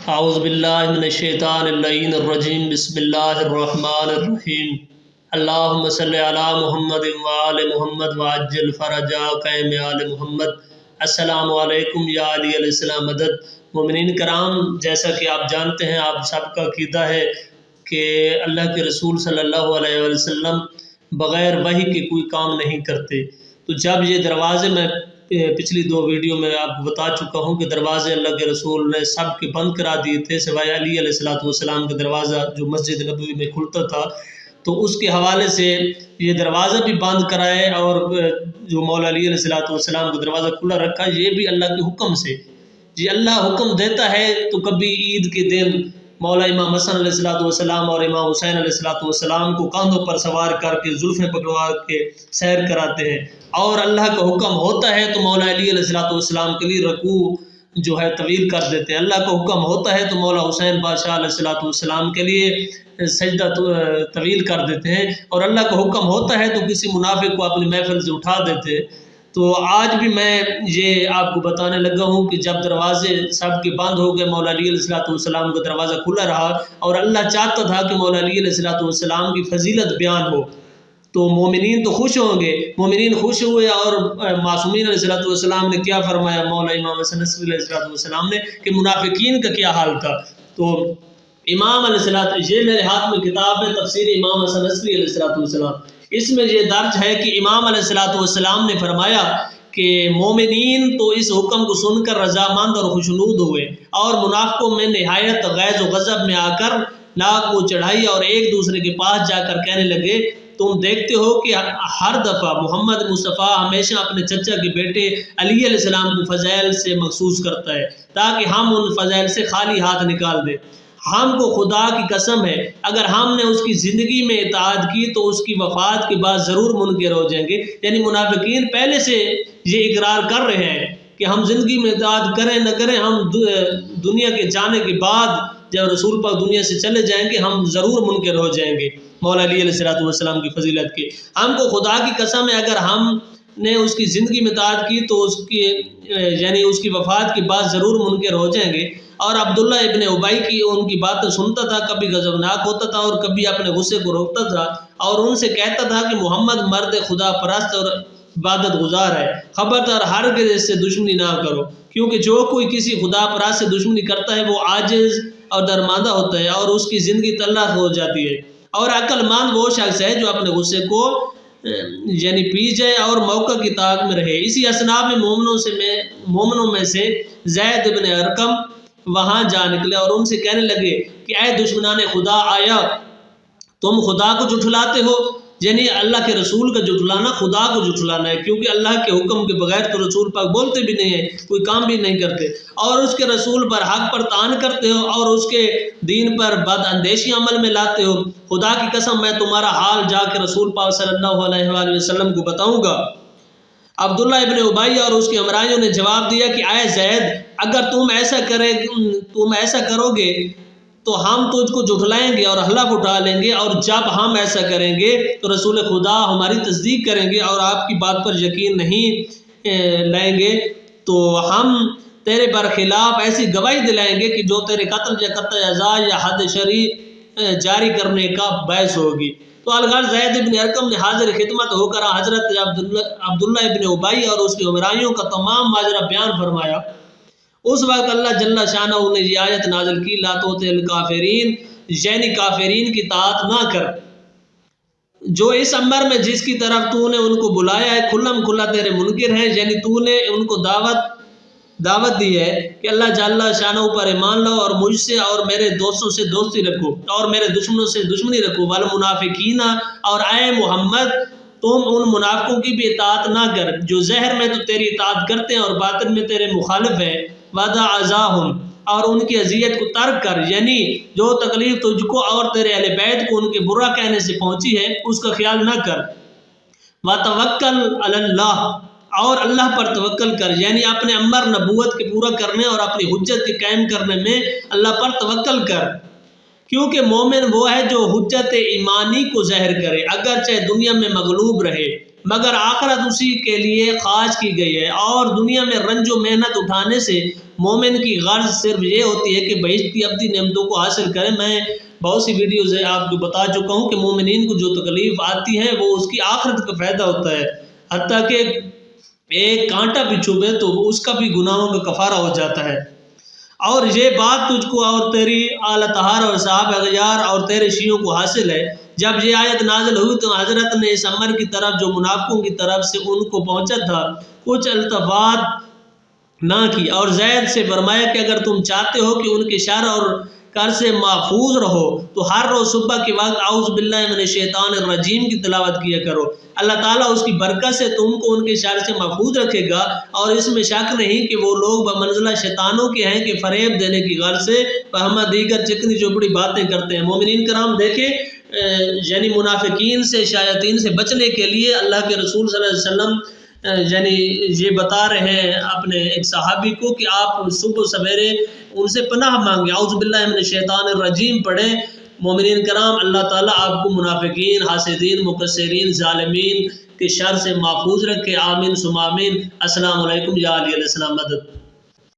اعوذ باللہ من الشیطان اللعین الرجیم بسم اللہ الرحمن الرحیم اللہم صلی علی محمد وآل محمد وعجل فرجاک آل محمد۔ السلام علیکم یا علی علیہ السلام مدد۔ مومنین کرام، جیسا کہ آپ جانتے ہیں، آپ سب کا عقیدہ ہے کہ اللہ کے رسول صلی اللہ علیہ وسلم بغیر وحی کے کوئی کام نہیں کرتے۔ تو جب یہ دروازے میں پچھلی دو ویڈیو میں آپ کو بتا چکا ہوں کہ دروازے اللہ کے رسول نے سب کے بند کرا دیے تھے سوائے علی علیہ السلام کا دروازہ جو مسجد نبوی میں کھلتا تھا، تو اس کے حوالے سے یہ دروازہ بھی بند کرائے اور جو مولا علی علیہ السلام کا دروازہ کھلا رکھا، یہ بھی اللہ کے حکم سے۔ جی اللہ حکم دیتا ہے تو کبھی عید کے دن مولا امام حسن علیہ السلام اور امام حسین علیہ السلام کو کاندھوں پر سوار کر کے زلفیں پکڑوا کے سیر کراتے ہیں، اور اللہ کا حکم ہوتا ہے تو مولا علی علیہ السلام کے لیے رکوع جو ہے طویل کر دیتے ہیں۔ اللہ کا حکم ہوتا ہے تو مولا حسین بادشاہ علیہ السلام کے لیے سجدہ طویل کر دیتے ہیں، اور اللہ کا حکم ہوتا ہے تو کسی منافق کو اپنی محفل سے اٹھا دیتے ہیں۔ تو آج بھی میں یہ آپ کو بتانے لگا ہوں کہ جب دروازے سب کے بند ہو گئے، مولا علی علیہ السلام کا دروازہ کھلا رہا، اور اللہ چاہتا تھا کہ مولا علی علیہ السلام کی فضیلت بیان ہو، تو مومنین تو خوش ہوں گے۔ مومنین خوش ہوئے، اور معصومین علیہ السلام نے کیا فرمایا، مولا امام حسن نصری علیہ السلام نے، کہ منافقین کا کیا حال تھا۔ تو امام علیہ السلام، یہ میرے ہاتھ میں کتاب ہے تفسیر امام حسن نصری علیہ السلام، اس میں یہ درج ہے کہ امام علیہ السلام نے فرمایا کہ مومنین تو اس حکم کو سن کر رضامند اور خوشنود ہوئے، اور منافقوں میں نہایت غیظ و غضب میں آ کر ناک کو چڑھائی اور ایک دوسرے کے پاس جا کر کہنے لگے، تم دیکھتے ہو کہ ہر دفعہ محمد مصطفیٰ ہمیشہ اپنے چچا کے بیٹے علی علیہ السلام کو فضائل سے مخصوص کرتا ہے تاکہ ہم ان فضائل سے خالی ہاتھ نکال دیں۔ ہم کو خدا کی قسم ہے اگر ہم نے اس کی زندگی میں اطاعت کی تو اس کی وفات کے بعد ضرور منکر ہو جائیں گے۔ یعنی منافقین پہلے سے یہ اقرار کر رہے ہیں کہ ہم زندگی میں اطاعت کریں نہ کریں، ہم دنیا کے جانے کے بعد جب رسول پاک دنیا سے چلے جائیں گے ہم ضرور منکر ہو جائیں گے مولا علی علیہ السلام کی فضیلت کے۔ ہم کو خدا کی قسم ہے اگر ہم نے اس کی زندگی میں اطاعت کی تو اس کی وفات کے بعد ضرور منکر ہو جائیں گے۔ اور عبداللہ ابن ابی کی ان کی باتیں سنتا تھا، کبھی غضبناک ہوتا تھا اور کبھی اپنے غصے کو روکتا تھا، اور ان سے کہتا تھا کہ محمد مرد خدا پرست اور عبادت گزار ہے، خبردار ہرگز اس سے دشمنی نہ کرو، کیونکہ جو کوئی کسی خدا پرست سے دشمنی کرتا ہے وہ عاجز اور درماندہ ہوتا ہے اور اس کی زندگی تلخ ہو جاتی ہے، اور عقل مند وہ شخص ہے جو اپنے غصے کو پی جائے اور موقع کی طاق میں رہے۔ اسی اثناء میں مومنوں میں سے زید بن ارقم وہاں جا نکلے اور ان سے کہنے لگے کہ اے دشمنان خدا، آیا تم خدا کو جھٹلاتے ہو؟ یعنی اللہ کے رسول کا جھٹلانا خدا کو جھٹلانا ہے، کیونکہ اللہ کے حکم کے بغیر تو رسول پاک بولتے بھی نہیں ہیں، کوئی کام بھی نہیں کرتے، اور اس کے رسول پر حق پر طعن کرتے ہو اور اس کے دین پر بد اندیشی عمل میں لاتے ہو۔ خدا کی قسم میں تمہارا حال جا کے رسول پاک صلی اللہ علیہ وآلہ وسلم کو بتاؤں گا۔ عبداللہ ابن ابی اور اس کے ہمراہیوں نے جواب دیا کہ اے زید، اگر تم ایسا کرو گے تو ہم تجھ کو جھٹلائیں گے اور حلف اٹھا لیں گے، اور جب ہم ایسا کریں گے تو رسول خدا ہماری تصدیق کریں گے اور آپ کی بات پر یقین نہیں لائیں گے، تو ہم تیرے برخلاف ایسی گواہی دلائیں گے کہ جو تیرے قتل یا قطع اعضاء یا حد شرعی جاری کرنے کا باعث ہوگی۔ تو الغرض زید ابن ارقم نے حاضر خدمت ہو کر حضرت عبداللہ ابن ابی اور اس کے ہمراہیوں کا تمام ماجرا بیان فرمایا۔ اس وقت اللہ جل شانہ نے یہ آیت نازل کی، لا تطع الکافرین، یعنی کافرین کی اطاعت نہ کر، جو اس امر میں جس کی طرف تو نے ان کو بلایا ہے کھلم کھلا تیرے منکر ہیں، یعنی تو نے ان کو دعوت دی ہے کہ اللہ جل شانہ پر ایمان لاؤ اور مجھ سے اور میرے دوستوں سے دوستی رکھو اور میرے دشمنوں سے دشمنی رکھو، والمنافقین، اور اے محمد تم ان منافقوں کی بھی اطاعت نہ کر جو ظاہر میں تو تیری اطاعت کرتے ہیں اور باطن میں تیرے مخالف ہیں، ودع اذاہم، اور ان کی اذیت کو ترک کر، یعنی جو تکلیف تجھ کو اور تیرے اہل بیت کو ان کے برا کہنے سے پہنچی ہے اس کا خیال نہ کر، وتوکل علی اللہ، اور اللہ پر توکل کر، یعنی اپنے امر نبوت کے پورا کرنے اور اپنی حجت کے قائم کرنے میں اللہ پر توکل کر، کیونکہ مومن وہ ہے جو حجت ایمانی کو ظاہر کرے اگرچہ دنیا میں مغلوب رہے، مگر آخرت اسی کے لیے خاص کی گئی ہے، اور دنیا میں رنج و محنت اٹھانے سے مومن کی غرض صرف یہ ہوتی ہے کہ بہشت کی ابدی نعمتوں کو حاصل کریں۔ میں بہت سی ویڈیوز ہے آپ کو بتا چکا ہوں کہ مومنین کو جو تکلیف آتی ہے وہ اس کی آخرت کا فائدہ ہوتا ہے، حتیٰ کہ ایک کانٹا بھی چبھے تو اس کا بھی گناہوں کا کفارہ ہو جاتا ہے۔ اور یہ بات تجھ کو اور تیری اعلیٰ طہار اور صحابہ غیار اور تیرے شیعوں کو حاصل ہے۔ جب یہ آیت نازل ہوئی تو حضرت نے اس امر کی طرف جو منافقوں کی طرف سے ان کو پہنچا تھا کچھ التفات نہ کی، اور زید سے فرمایا کہ اگر تم چاہتے ہو کہ ان کے شر اور کر سے محفوظ رہو تو ہر روز صبح کے وقت اعوذ باللہ من الشیطان الرجیم کی تلاوت کیا کرو۔ اللہ تعالیٰ اس کی برکت سے تم کو ان کے شر سے محفوظ رکھے گا، اور اس میں شک نہیں کہ وہ لوگ بمنزلہ شیطانوں کے ہیں کہ فریب دینے کی غرض سے فہمہ دیگر چکنی چوپڑی باتیں کرتے ہیں۔ مومنین کرام دیکھیں، یعنی منافقین سے شیاطین سے بچنے کے لیے اللہ کے رسول صلی اللہ علیہ وسلم یعنی یہ بتا رہے ہیں اپنے ایک صحابی کو کہ آپ صبح سویرے ان سے پناہ مانگیں، اعوذ باللہ من الشیطان الرجیم پڑھیں۔ مومنین کرام، اللہ تعالیٰ آپ کو منافقین، حاسدین، مکسرین، ظالمین کے شر سے محفوظ رکھے، آمین ثم آمین۔ السلام علیکم یا علی علیہ السلام مدد۔